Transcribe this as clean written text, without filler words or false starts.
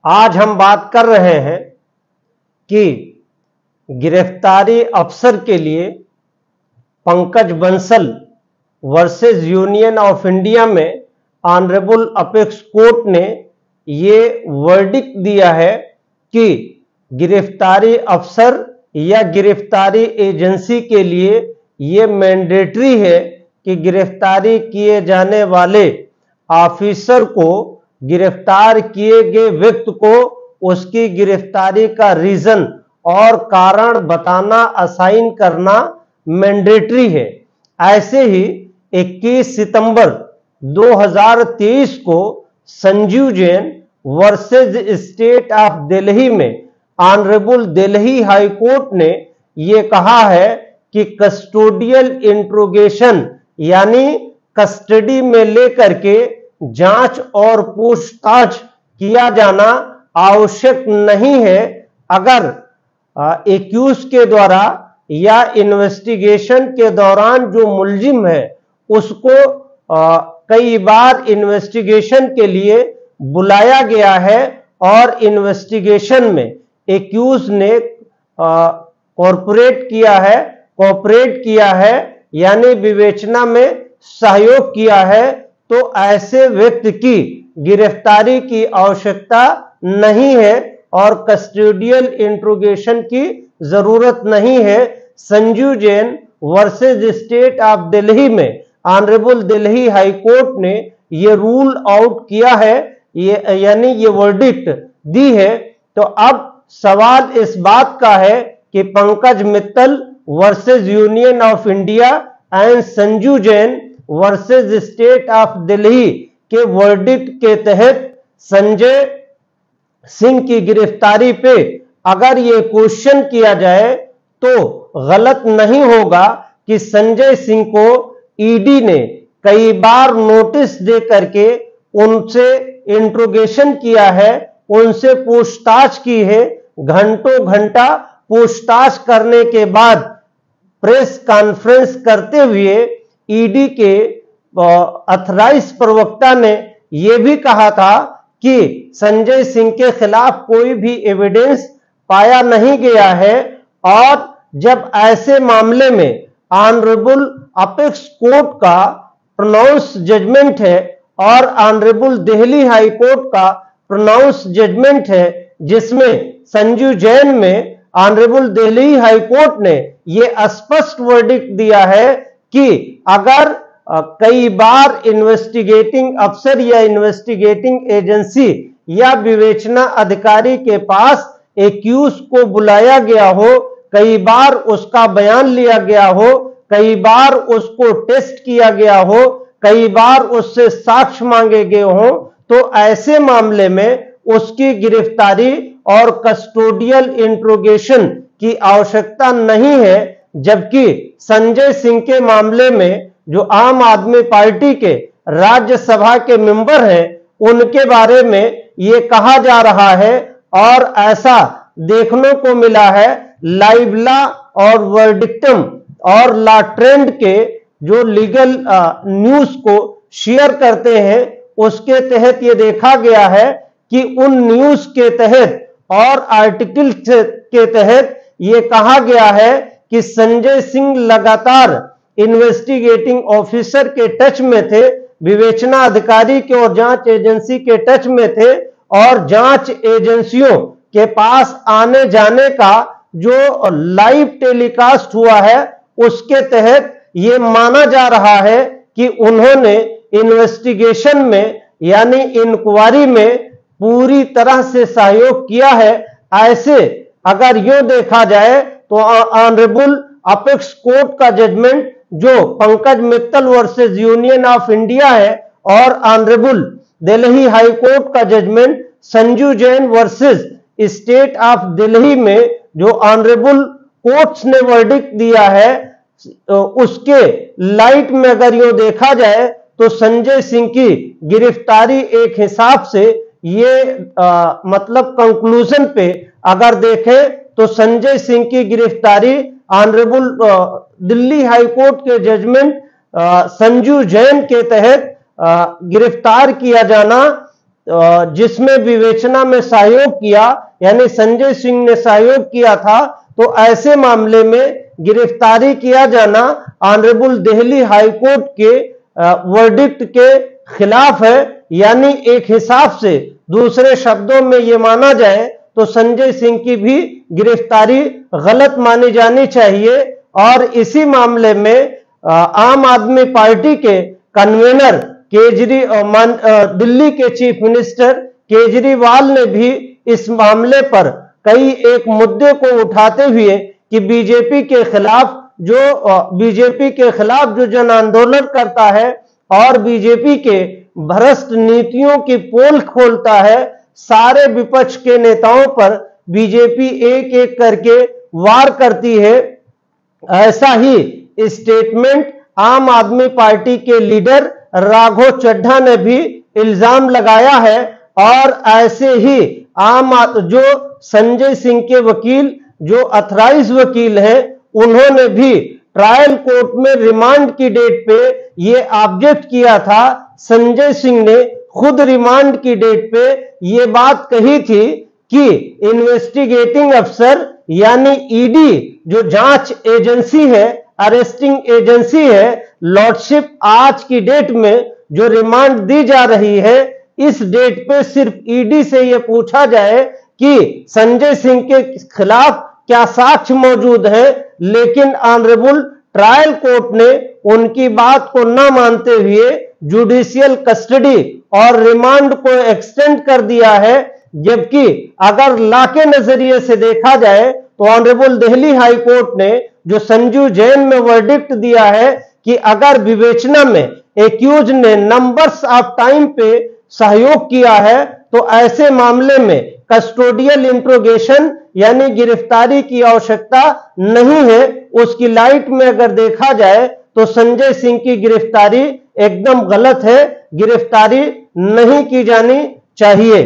आज हम बात कर रहे हैं कि गिरफ्तारी अफसर के लिए Pankaj Bansal versus Union of India में ऑनरेबल अपेक्स कोर्ट ने ये वर्डिक्ट दिया है कि गिरफ्तारी अफसर या गिरफ्तारी एजेंसी के लिए ये मैंडेटरी है कि गिरफ्तारी किए जाने वाले ऑफिसर को, गिरफ्तार किए गए व्यक्ति को उसकी गिरफ्तारी का रीजन और कारण बताना, असाइन करना मैंडेटरी है। ऐसे ही 21 सितंबर 2023 को Sanjeev Jain versus State of Delhi में ऑनरेबल दिल्ली हाई कोर्ट ने ये कहा है कि कस्टोडियल इंट्रोगेशन यानी कस्टडी में लेकर के जांच और पूछताछ किया जाना आवश्यक नहीं है अगर एक्यूज के द्वारा या इन्वेस्टिगेशन के दौरान जो मुलजिम है उसको कई बार इन्वेस्टिगेशन के लिए बुलाया गया है और इन्वेस्टिगेशन में एक्यूज ने कोऑपरेट किया है यानी विवेचना में सहयोग किया है, तो ऐसे व्यक्ति की गिरफ्तारी की आवश्यकता नहीं है और कस्टोडियल इंट्रोगेशन की जरूरत नहीं है। Sanjeev Jain versus State of Delhi में ऑनरेबल दिल्ली हाई कोर्ट ने ये रूल आउट किया है, यानी ये वर्डिक्ट दी है। तो अब सवाल इस बात का है कि Pankaj Mittal versus Union of India and Sanju Jain versus State of Delhi के वर्डिक्ट के तहत संजय सिंह की गिरफ्तारी पे अगर ये क्वेश्चन किया जाए तो गलत नहीं होगा कि संजय सिंह को ईडी ने कई बार नोटिस दे करके उनसे इंट्रोगेशन किया है, उनसे पूछताछ की है। घंटों घंटा पूछताछ करने के बाद प्रेस कॉन्फ्रेंस करते हुए ईडी के ऑथराइज प्रवक्ता ने यह भी कहा था कि संजय सिंह के खिलाफ कोई भी एविडेंस पाया नहीं गया है और जब ऐसे मामले में ऑनरेबल अपेक्स कोर्ट का प्रोनाउंस जजमेंट है और ऑनरेबल दिल्ली हाई कोर्ट का प्रोनाउंस जजमेंट है जिसमें संजीव जैन में ऑनरेबल दिल्ली हाई कोर्ट ने यह स्पष्ट वर्डिक्ट दिया है कि अगर कई बार इन्वेस्टिगेटिंग अफसर या इन्वेस्टिगेटिंग एजेंसी या विवेचना अधिकारी के पास एक्यूज को बुलाया गया हो, कई बार उसका बयान लिया गया हो, कई बार उसको टेस्ट किया गया हो, कई बार उससे साक्ष्य मांगे गए हो, तो ऐसे मामले में उसकी गिरफ्तारी और कस्टोडियल इंट्रोगेशन की आवश्यकता नहीं है। जबकि संजय सिंह के मामले में जो आम आदमी पार्टी के राज्यसभा के मेंबर हैं उनके बारे में ये कहा जा रहा है और ऐसा देखने को मिला है लाइव लॉ और वर्डिक्टम और लॉ ट्रेंड के जो लीगल न्यूज को शेयर करते हैं उसके तहत ये देखा गया है कि उन न्यूज के तहत और आर्टिकल के तहत ये कहा गया है कि संजय सिंह लगातार इन्वेस्टिगेटिंग ऑफिसर के टच में थे, विवेचना अधिकारी के और जांच एजेंसी के टच में थे और जांच एजेंसियों के पास आने जाने का जो लाइव टेलीकास्ट हुआ है उसके तहत ये माना जा रहा है कि उन्होंने इन्वेस्टिगेशन में यानी इंक्वायरी में पूरी तरह से सहयोग किया है। ऐसे अगर यूं देखा जाए तो ऑनरेबल अपेक्स कोर्ट का जजमेंट जो Pankaj Mittal versus Union of India है और ऑनरेबल दिल्ली हाई कोर्ट का judgement Sanju Jain versus State of Delhi में जो ऑनरेबल कोर्ट्स ने वर्डिक्ट दिया है उसके लाइट में अगर यूं देखा जाए तो संजय सिंह की गिरफ्तारी एक हिसाब से ये मतलब कंक्लूजन पे अगर देखें तो संजय सिंह की गिरफ्तारी ऑनरेबल दिल्ली हाई कोर्ट के जजमेंट संजू जैन के तहत गिरफ्तार किया जाना जिसमें विवेचना में सहयोग किया, यानी संजय सिंह ने सहयोग किया था, तो ऐसे मामले में गिरफ्तारी किया जाना ऑनरेबल दिल्ली हाई कोर्ट के वर्डिक्ट के खिलाफ है। यानी एक हिसाब से, दूसरे शब्दों में ये माना जाए तो संजय सिंह की भी गिरफ्तारी गलत मानी जानी चाहिए। और इसी मामले में आम आदमी पार्टी के कन्वीनर दिल्ली के चीफ मिनिस्टर केजरीवाल ने भी इस मामले पर कई एक मुद्दे को उठाते हुए कि बीजेपी के खिलाफ जो जन आंदोलन करता है और बीजेपी के भ्रष्ट नीतियों की पोल खोलता है, सारे विपक्ष के नेताओं पर बीजेपी एक एक करके वार करती है। ऐसा ही स्टेटमेंट आम आदमी पार्टी के लीडर राघव चड्ढा ने भी इल्जाम लगाया है। और ऐसे ही जो संजय सिंह के वकील, जो ऑथराइज वकील हैं, उन्होंने भी ट्रायल कोर्ट में रिमांड की डेट पे ये ऑब्जेक्ट किया था। संजय सिंह ने खुद रिमांड की डेट पे ये बात कही थी कि इन्वेस्टिगेटिंग अफसर यानी ईडी जो जांच एजेंसी है, अरेस्टिंग एजेंसी है, लॉर्डशिप आज की डेट में जो रिमांड दी जा रही है, इस डेट पे सिर्फ ईडी से यह पूछा जाए कि संजय सिंह के खिलाफ क्या साक्ष्य मौजूद है, लेकिन ऑनरेबल ट्रायल कोर्ट ने उनकी बात को न मानते हुए जुडिशियल कस्टडी और रिमांड को एक्सटेंड कर दिया है। जबकि अगर लॉ के नजरिए से देखा जाए तो ऑनरेबल दिल्ली हाई कोर्ट ने जो संजू जैन में वर्डिक्ट दिया है कि अगर विवेचना में एक्यूज ने नंबर्स ऑफ टाइम पे सहयोग किया है, तो ऐसे मामले में कस्टोडियल इंट्रोगेशन यानी गिरफ्तारी की आवश्यकता नहीं है। उसकी लाइट में अगर देखा जाए तो संजय सिंह की गिरफ्तारी एकदम गलत है, गिरफ्तारी नहीं की जानी चाहिए।